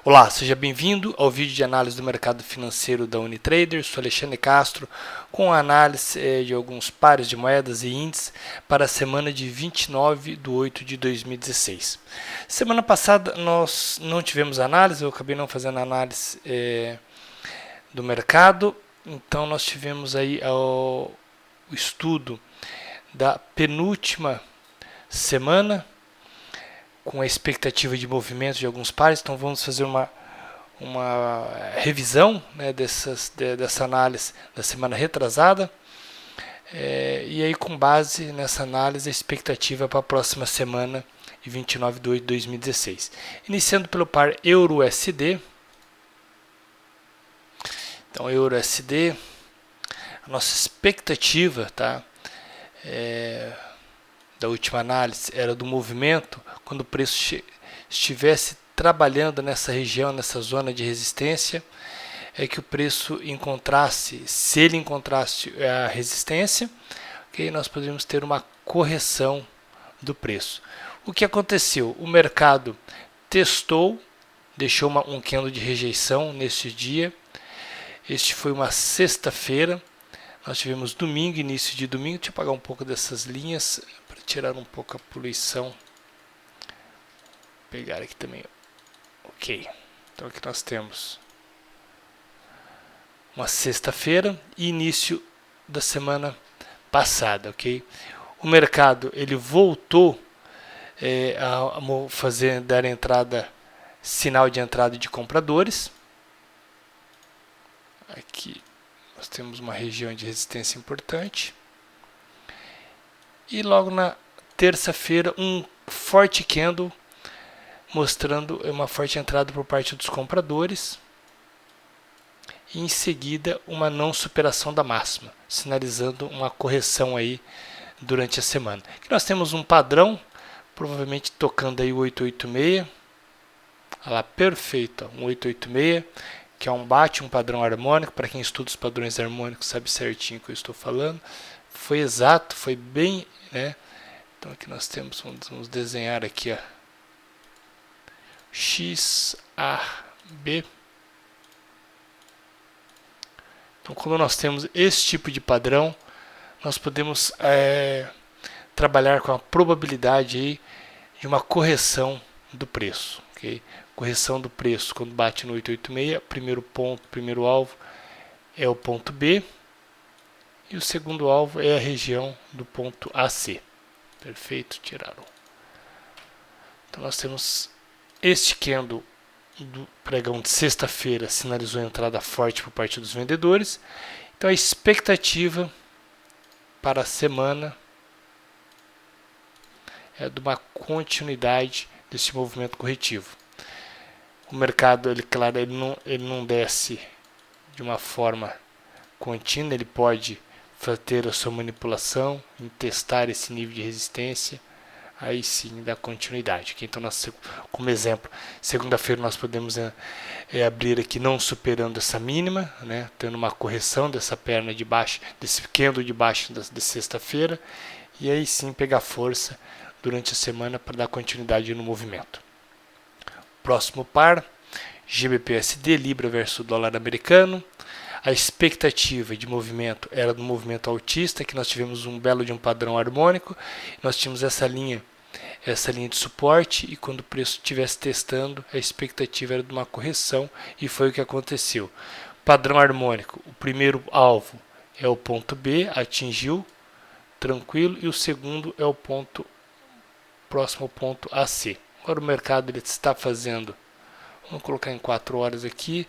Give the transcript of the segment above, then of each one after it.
Olá, seja bem-vindo ao vídeo de análise do mercado financeiro da Unitrader. Sou Alexandre Castro com a análise de alguns pares de moedas e índices para a semana de 29/8/2016. Semana passada nós não tivemos análise, eu acabei não fazendo análise do mercado, então nós tivemos aí o estudo da penúltima semana, com a expectativa de movimento de alguns pares. Então vamos fazer uma revisão, né, dessa análise da semana retrasada, e aí com base nessa análise a expectativa para a próxima semana de 29/8/2016. Iniciando pelo par Euro-USD. Então Euro-USD, a nossa expectativa, tá, da última análise era do movimento quando o preço estivesse trabalhando nessa região, nessa zona de resistência, que o preço encontrasse, se ele encontrasse a resistência, okay, nós poderíamos ter uma correção do preço. O que aconteceu? O mercado testou, deixou um candle de rejeição neste dia. Este foi uma sexta-feira. Nós tivemos domingo, início de domingo. Deixa eu apagar um pouco dessas linhas para tirar um pouco a poluição. Vou pegar aqui também. Ok. Então aqui nós temos uma sexta-feira e início da semana passada, ok? O mercado ele voltou a dar entrada, sinal de entrada de compradores. Aqui nós temos uma região de resistência importante. E logo na terça-feira, um forte candle mostrando uma forte entrada por parte dos compradores. E em seguida, uma não superação da máxima, sinalizando uma correção aí durante a semana. Aqui nós temos um padrão, provavelmente tocando aí o 886. Olha lá, perfeito, ó, um 886. Que é um padrão harmônico. Para quem estuda os padrões harmônicos sabe certinho o que eu estou falando. Foi exato, foi bem, né? Então aqui nós temos, vamos desenhar aqui, ó, XAB. Então quando nós temos esse tipo de padrão, nós podemos trabalhar com a probabilidade aí de uma correção do preço, ok? Correção do preço quando bate no 886, primeiro ponto, primeiro alvo é o ponto B e o segundo alvo é a região do ponto AC. Perfeito, tiraram. Então nós temos este candle do pregão de sexta-feira, sinalizou a entrada forte por parte dos vendedores. Então a expectativa para a semana é de uma continuidade desse movimento corretivo. O mercado, claro, ele não desce de uma forma contínua, ele pode ter a sua manipulação, testar esse nível de resistência, aí sim dá continuidade. Então, como exemplo, segunda-feira nós podemos abrir aqui não superando essa mínima, né, tendo uma correção dessa perna de baixo, desse candle de baixo de sexta-feira, e aí sim pegar força durante a semana para dar continuidade no movimento. Próximo par, GBP/USD, Libra versus dólar americano. A expectativa de movimento era do movimento altista, que nós tivemos um belo de um padrão harmônico. Nós tínhamos essa linha de suporte, e quando o preço estivesse testando, a expectativa era de uma correção, e foi o que aconteceu. Padrão harmônico, o primeiro alvo é o ponto B, atingiu, tranquilo, e o segundo é o próximo ao ponto AC. Agora o mercado ele está fazendo, vamos colocar em 4 horas aqui,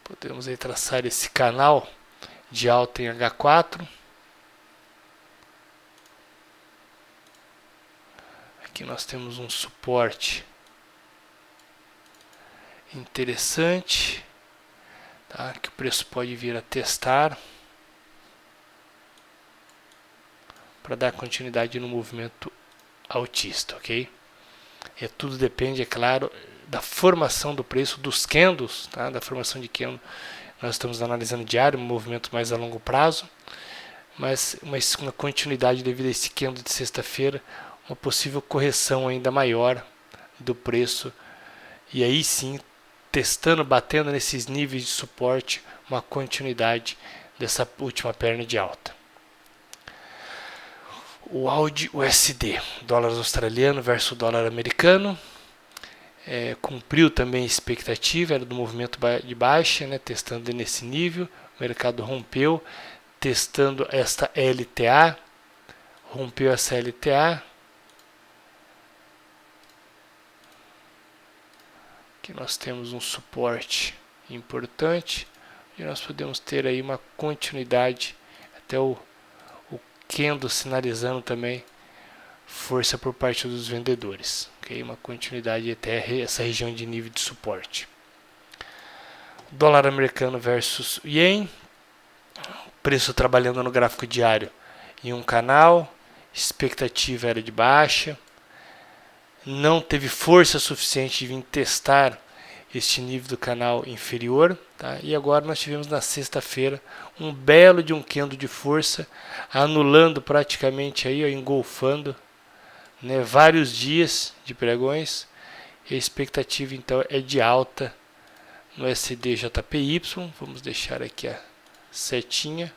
podemos aí traçar esse canal de alta em H4. Aqui nós temos um suporte interessante, tá, que o preço pode vir a testar para dar continuidade no movimento altista, ok? Tudo depende, é claro, da formação do preço, dos candles, tá? Da formação de candle. nós estamos analisando diário, um movimento mais a longo prazo, mas uma continuidade devido a esse candle de sexta-feira, uma possível correção ainda maior do preço, e aí sim, testando, batendo nesses níveis de suporte, uma continuidade dessa última perna de alta. O AUD USD, dólar australiano versus dólar americano, cumpriu também a expectativa, era do movimento de baixa, né, testando nesse nível, o mercado rompeu, testando esta LTA, rompeu essa LTA, aqui nós temos um suporte importante, e nós podemos ter aí uma continuidade, até o candle sinalizando também força por parte dos vendedores, okay? Uma continuidade até essa região de nível de suporte. Dólar americano versus ien, preço trabalhando no gráfico diário em um canal, expectativa era de baixa, não teve força suficiente de vir testar este nível do canal inferior, tá? E agora nós tivemos na sexta-feira um belo de um candle de força, anulando praticamente aí, ó, engolfando, né, vários dias de pregões, e a expectativa então é de alta no SDJPY. Vamos deixar aqui a setinha,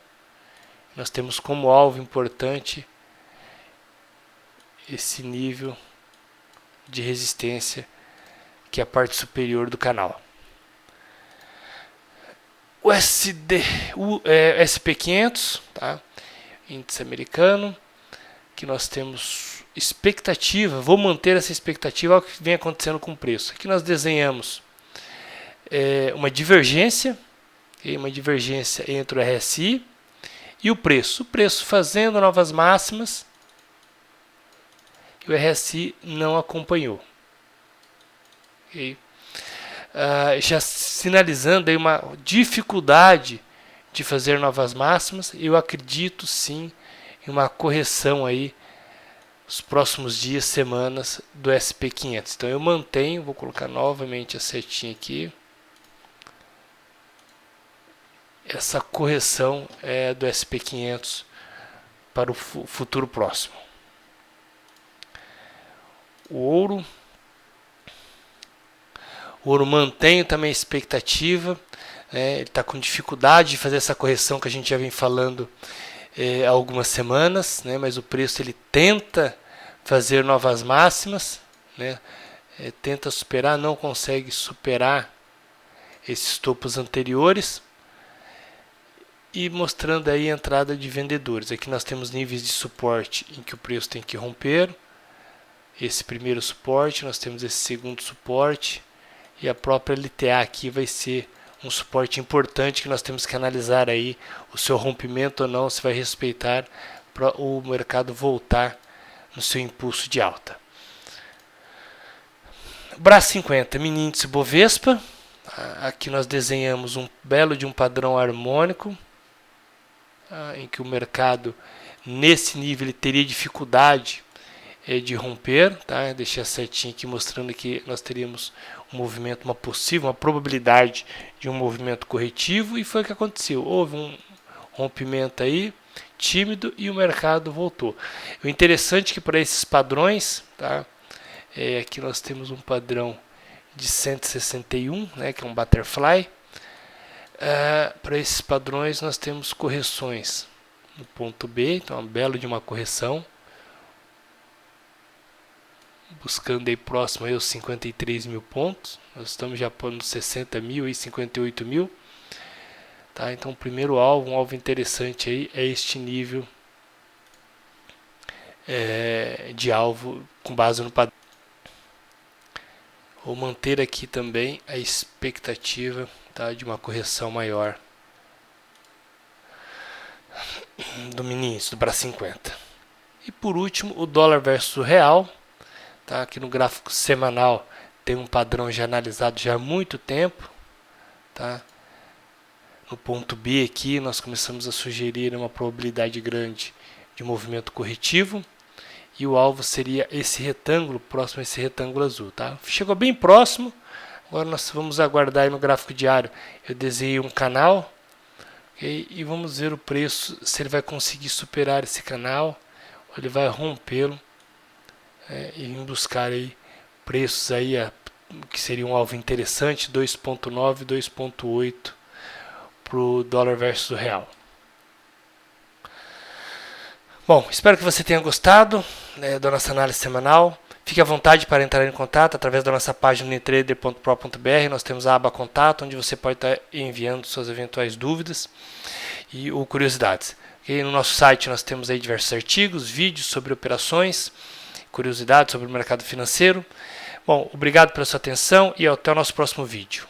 nós temos como alvo importante esse nível de resistência, que é a parte superior do canal. O SP500, tá? Índice americano, que nós temos expectativa, vou manter essa expectativa ao que vem acontecendo com o preço. Aqui nós desenhamos uma divergência entre o RSI e o preço. O preço fazendo novas máximas e o RSI não acompanhou. Okay. Já sinalizando aí uma dificuldade de fazer novas máximas, eu acredito sim em uma correção aí nos próximos dias, semanas do SP500. Então eu mantenho, vou colocar novamente a setinha aqui, essa correção do SP500 para o futuro próximo. O ouro mantém também a expectativa, ele está com dificuldade de fazer essa correção que a gente já vem falando há algumas semanas, né, mas o preço ele tenta fazer novas máximas, né, tenta superar, não consegue superar esses topos anteriores, e mostrando aí a entrada de vendedores. Aqui nós temos níveis de suporte em que o preço tem que romper, esse primeiro suporte, nós temos esse segundo suporte, e a própria LTA aqui vai ser um suporte importante que nós temos que analisar aí o seu rompimento ou não, se vai respeitar para o mercado voltar no seu impulso de alta. BRA 50, mini índice Bovespa, aqui nós desenhamos um belo de um padrão harmônico, em que o mercado nesse nível ele teria dificuldade de romper, tá? Deixei a setinha aqui mostrando que nós teríamos um movimento, uma probabilidade de um movimento corretivo, e foi o que aconteceu. Houve um rompimento aí, tímido, e o mercado voltou. O interessante é que para esses padrões, tá? Aqui nós temos um padrão de 161, né, que é um butterfly. Para esses padrões nós temos correções no ponto B, então é um belo de uma correção, buscando aí próximo aí aos 53 mil pontos, nós estamos já pondo 60 mil e 58 mil, tá? Então o primeiro alvo, um alvo interessante aí é este nível de alvo com base no padrão. Vou manter aqui também a expectativa, tá, de uma correção maior do mini índice, do BRA 50. E por último, o dólar versus o real. Tá, aqui no gráfico semanal tem um padrão já analisado já há muito tempo, tá? No ponto B aqui nós começamos a sugerir uma probabilidade grande de movimento corretivo, e o alvo seria esse retângulo, próximo a esse retângulo azul, tá? Chegou bem próximo, Agora nós vamos aguardar aí no gráfico diário. Eu desenhei um canal, okay? E vamos ver o preço, se ele vai conseguir superar esse canal, ou ele vai rompê-lo, e buscar aí preços aí que seria um alvo interessante, 2.9, 2.8 para o dólar versus o real. Bom, espero que você tenha gostado da nossa análise semanal. Fique à vontade para entrar em contato através da nossa página unitrader.pro.br. Nós temos a aba Contato, onde você pode estar enviando suas eventuais dúvidas ou curiosidades. E no nosso site nós temos aí diversos artigos, vídeos sobre operações, curiosidades sobre o mercado financeiro. Bom, obrigado pela sua atenção e até o nosso próximo vídeo.